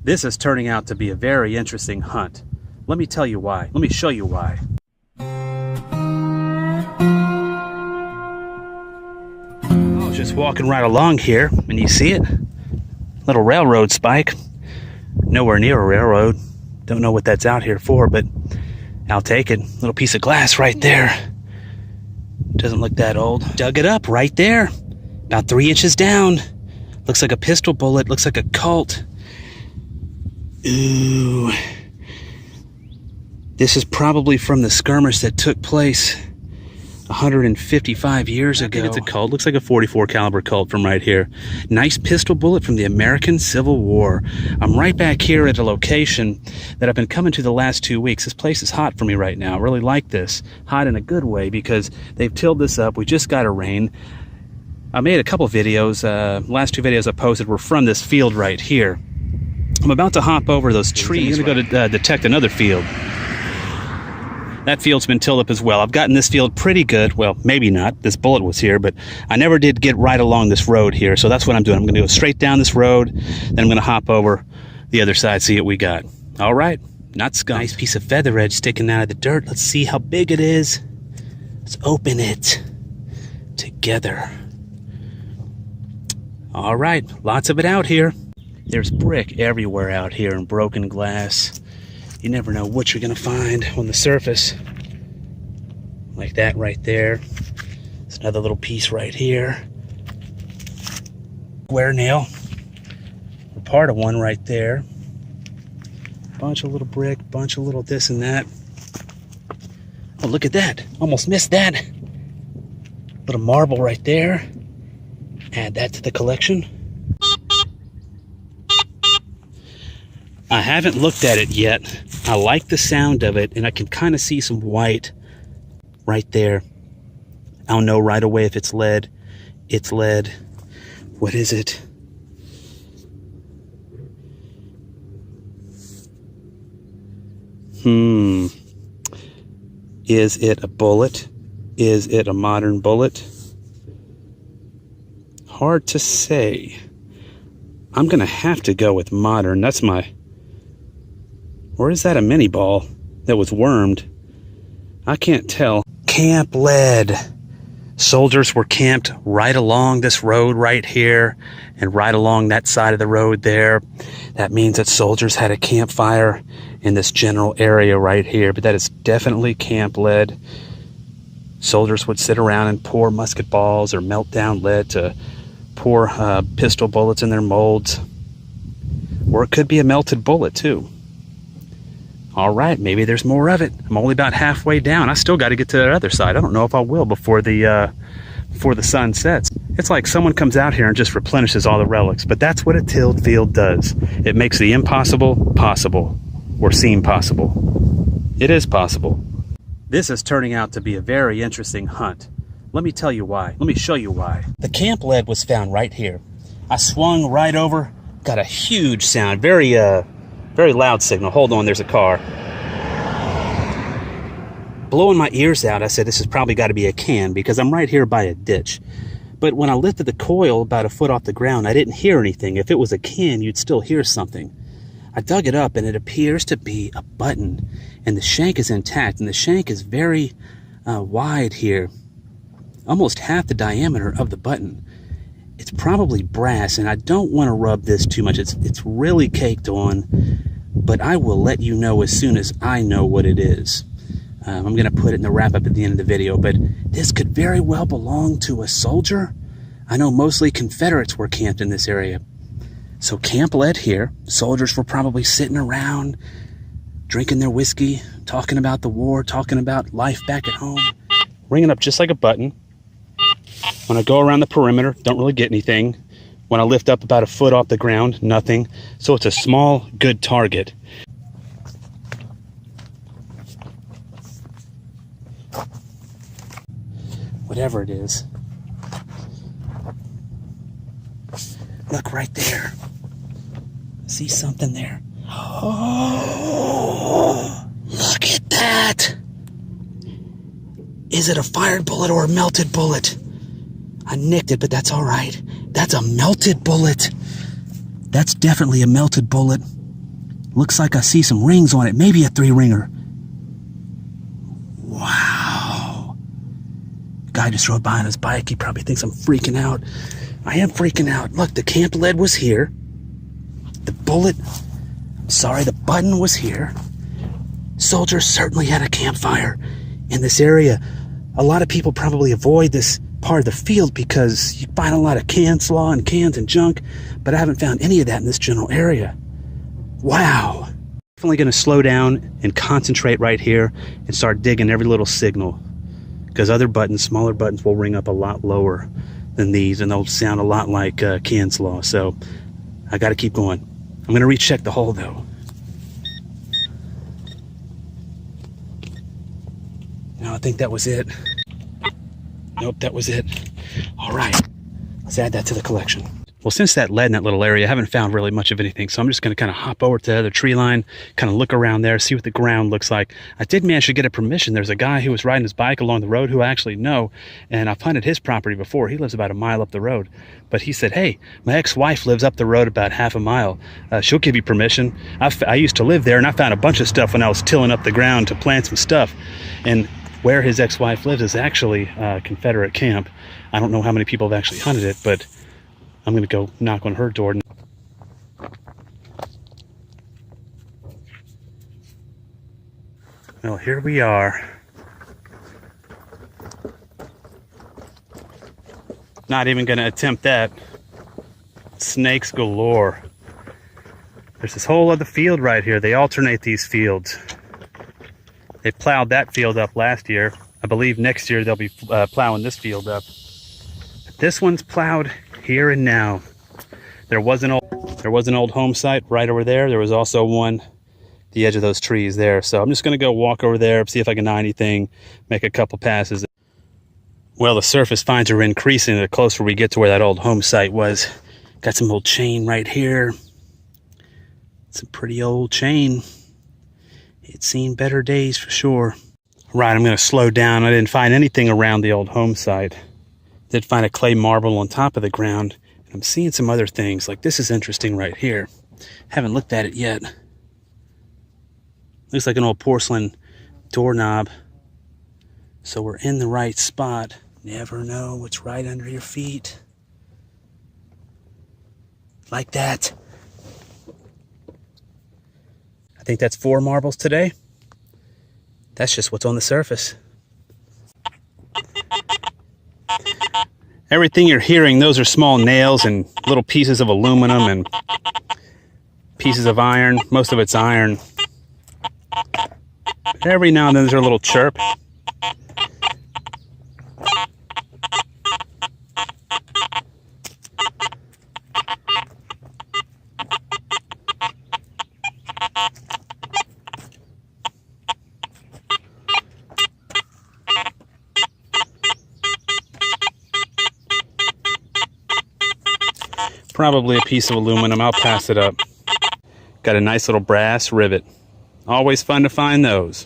This is turning out to be a very interesting hunt. Let me tell you why. Let me show you why. I was just walking right along here, and you see it? Little railroad spike. Nowhere near a railroad. Don't know what that's out here for, but I'll take it. Little piece of glass right there. Doesn't look that old. Dug it up right there. About 3 inches down. Looks like a pistol bullet. Looks like a Colt. Ooh. This is probably from the skirmish that took place 155 years ago. It's a Colt. Looks like a 44 caliber Colt from right here. Nice pistol bullet from the American Civil War. I'm right back here at a location that I've been coming to the last 2 weeks. This place is hot for me right now. I really like this. Hot in a good way because they've tilled this up. We just got a rain. I made a couple videos. Last 2 videos I posted were from this field right here. I'm about to hop over those trees. I'm going to go to detect another field. That field's been tilled up as well. I've gotten this field pretty good. Well, maybe not. This bullet was here, but I never did get right along this road here. So that's what I'm doing. I'm going to go straight down this road. Then I'm going to hop over the other side, see what we got. All right. Not skunk. Nice piece of feather edge sticking out of the dirt. Let's see how big it is. Let's open it together. All right. Lots of it out here. There's brick everywhere out here and broken glass. You never know what you're going to find on the surface. Like that right there. There's another little piece right here. Square nail. A part of one right there. Bunch of little brick, bunch of little this and that. Oh, look at that. Almost missed that. Little marble right there. Add that to the collection. I haven't looked at it yet. I like the sound of it, and I can kind of see some white right there. I'll know right away if it's lead. It's lead. What is it? Is it a bullet? Is it a modern bullet? Hard to say. I'm going to have to go with modern. That's my... Or is that a mini ball that was wormed? I can't tell. Camp lead. Soldiers were camped right along this road right here and right along that side of the road there. That means that soldiers had a campfire in this general area right here, but that is definitely camp lead. Soldiers would sit around and pour musket balls or melt down lead to pour pistol bullets in their molds. Or it could be a melted bullet too. All right, maybe there's more of it. I'm only about halfway down. I still got to get to that other side. I don't know if I will before the sun sets. It's like someone comes out here and just replenishes all the relics, but that's what a tilled field does. It makes the impossible possible, or seem possible. It is possible. This is turning out to be a very interesting hunt. Let me tell you why. Let me show you why. The camp lead was found right here. I swung right over, got a huge sound, very loud signal. Hold on, there's a car. Blowing my ears out, I said, this has probably got to be a can because I'm right here by a ditch. But when I lifted the coil about a foot off the ground, I didn't hear anything. If it was a can, you'd still hear something. I dug it up, and it appears to be a button, and the shank is intact, and the shank is very wide here, almost half the diameter of the button. It's probably brass, and I don't want to rub this too much. It's really caked on, but I will let you know as soon as I know what it is. I'm going to put it in the wrap-up at the end of the video, but this could very well belong to a soldier. I know mostly Confederates were camped in this area. So camp lead here. Soldiers were probably sitting around, drinking their whiskey, talking about the war, talking about life back at home. Ringing up just like a button. When I go around the perimeter, don't really get anything. When I lift up about a foot off the ground, nothing. So it's a small, good target. Whatever it is. Look right there. See something there? Oh, look at that. Is it a fired bullet or a melted bullet? I nicked it, but that's all right. That's a melted bullet. That's definitely a melted bullet. Looks like I see some rings on it, maybe a 3-ringer. Wow. Guy just rode by on his bike. He probably thinks I'm freaking out. I am freaking out. Look, the camp lead was here. The button was here. Soldiers certainly had a campfire in this area. A lot of people probably avoid this part of the field because you find a lot of can slaw and cans and junk, but I haven't found any of that in this general area. Wow. Definitely going to slow down and concentrate right here and start digging every little signal, because other buttons, smaller buttons, will ring up a lot lower than these, and they'll sound a lot like can slaw. So I got to keep going. I'm going to recheck the hole though. No, I think that was it. Nope, that was it. All right, let's add that to the collection. Well, since that lead in that little area, I haven't found really much of anything, so I'm just going to kind of hop over to the other tree line, kind of look around there, see what the ground looks like. I did manage to get a permission. There's a guy who was riding his bike along the road who I actually know, and I've hunted his property before. He lives about a mile up the road, but he said, hey, my ex-wife lives up the road about half a mile. She'll give you permission. I used to live there, and I found a bunch of stuff when I was tilling up the ground to plant some stuff, and where his ex-wife lives is actually a Confederate camp. I don't know how many people have actually hunted it, but I'm going to go knock on her door. Well, here we are. Not even going to attempt that. Snakes galore. There's this whole other field right here. They alternate these fields. They plowed that field up last year. I believe next year they'll be plowing this field up. But this one's plowed here and now. There was an old home site right over there. There was also one at the edge of those trees there. So I'm just going to go walk over there, see if I can eye anything, make a couple passes. Well, the surface finds are increasing the closer we get to where that old home site was. Got some old chain right here. It's a pretty old chain. It's seen better days for sure. Right, I'm going to slow down. I didn't find anything around the old home site. Did find a clay marble on top of the ground. And I'm seeing some other things. Like this is interesting right here. Haven't looked at it yet. Looks like an old porcelain doorknob. So we're in the right spot. Never know what's right under your feet. Like that. I think that's 4 marbles today. That's just what's on the surface. Everything you're hearing, those are small nails and little pieces of aluminum and pieces of iron. Most of it's iron. Every now and then there's a little chirp. Probably a piece of aluminum. I'll pass it up. Got a nice little brass rivet. Always fun to find those.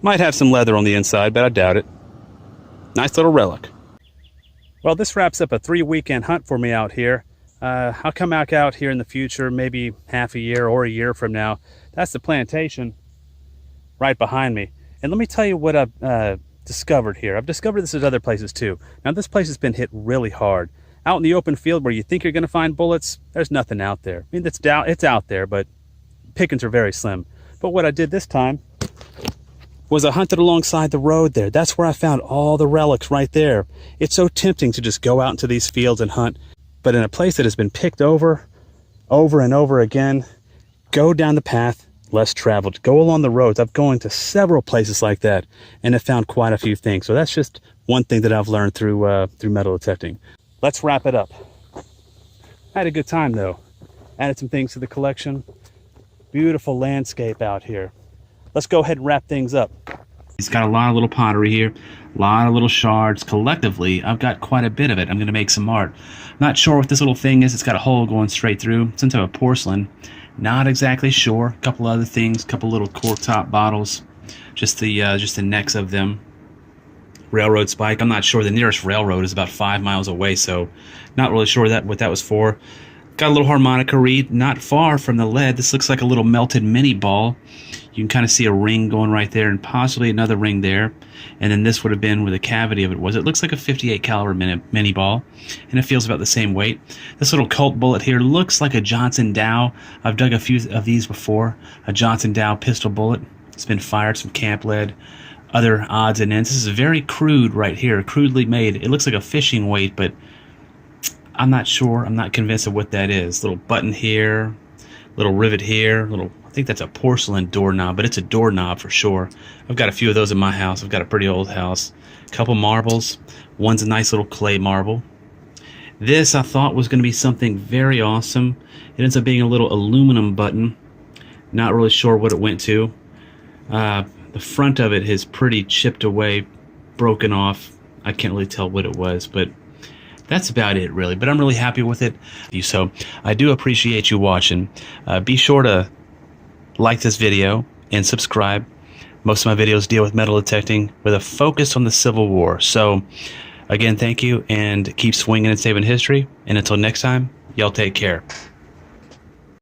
Might have some leather on the inside, but I doubt it. Nice little relic. Well, this wraps up a 3-weekend hunt for me out here. I'll come back out here in the future, maybe half a year or a year from now. That's the plantation right behind me. And let me tell you what I've discovered here. I've discovered this at other places too. Now, this place has been hit really hard. Out in the open field where you think you're going to find bullets, there's nothing out there. I mean, it's out there, but pickings are very slim. But what I did this time was I hunted alongside the road there. That's where I found all the relics right there. It's so tempting to just go out into these fields and hunt, but in a place that has been picked over and over again, go down the path less traveled. Go along the roads. I've gone to several places like that and have found quite a few things. So that's just one thing that I've learned through metal detecting. Let's wrap it up. I had a good time though. Added some things to the collection. Beautiful landscape out here. Let's go ahead and wrap things up. It's got a lot of little pottery here, a lot of little shards. Collectively, I've got quite a bit of it. I'm going to make some art. Not sure what this little thing is. It's got a hole going straight through. Some type of porcelain. Not exactly sure. A couple other things, a couple little cork top bottles. Just the necks of them. Railroad spike. I'm not sure. The nearest railroad is about 5 miles away, so not really sure what that was for. Got a little harmonica reed not far from the lead. This looks like a little melted mini ball. You can kind of see a ring going right there and possibly another ring there. And then this would have been where the cavity of it was. It looks like a 58 caliber mini ball, and it feels about the same weight. This little Colt bullet here looks like a Johnson Dow. I've dug a few of these before. A Johnson Dow pistol bullet. It's been fired, some camp lead, other odds and ends. This is very crude right here, crudely made. It looks like a fishing weight, but I'm not sure. I'm not convinced of what that is. Little button here, little rivet here, I think that's a porcelain doorknob, but it's a doorknob for sure. I've got a few of those in my house. I've got a pretty old house. A couple marbles. One's a nice little clay marble. This I thought was going to be something very awesome. It ends up being a little aluminum button. Not really sure what it went to. The front of it is pretty chipped away, broken off. I can't really tell what it was, but that's about it, really. But I'm really happy with it. So I do appreciate you watching. Be sure to like this video and subscribe. Most of my videos deal with metal detecting with a focus on the Civil War. So again, thank you, and keep swinging and saving history. And until next time, y'all take care.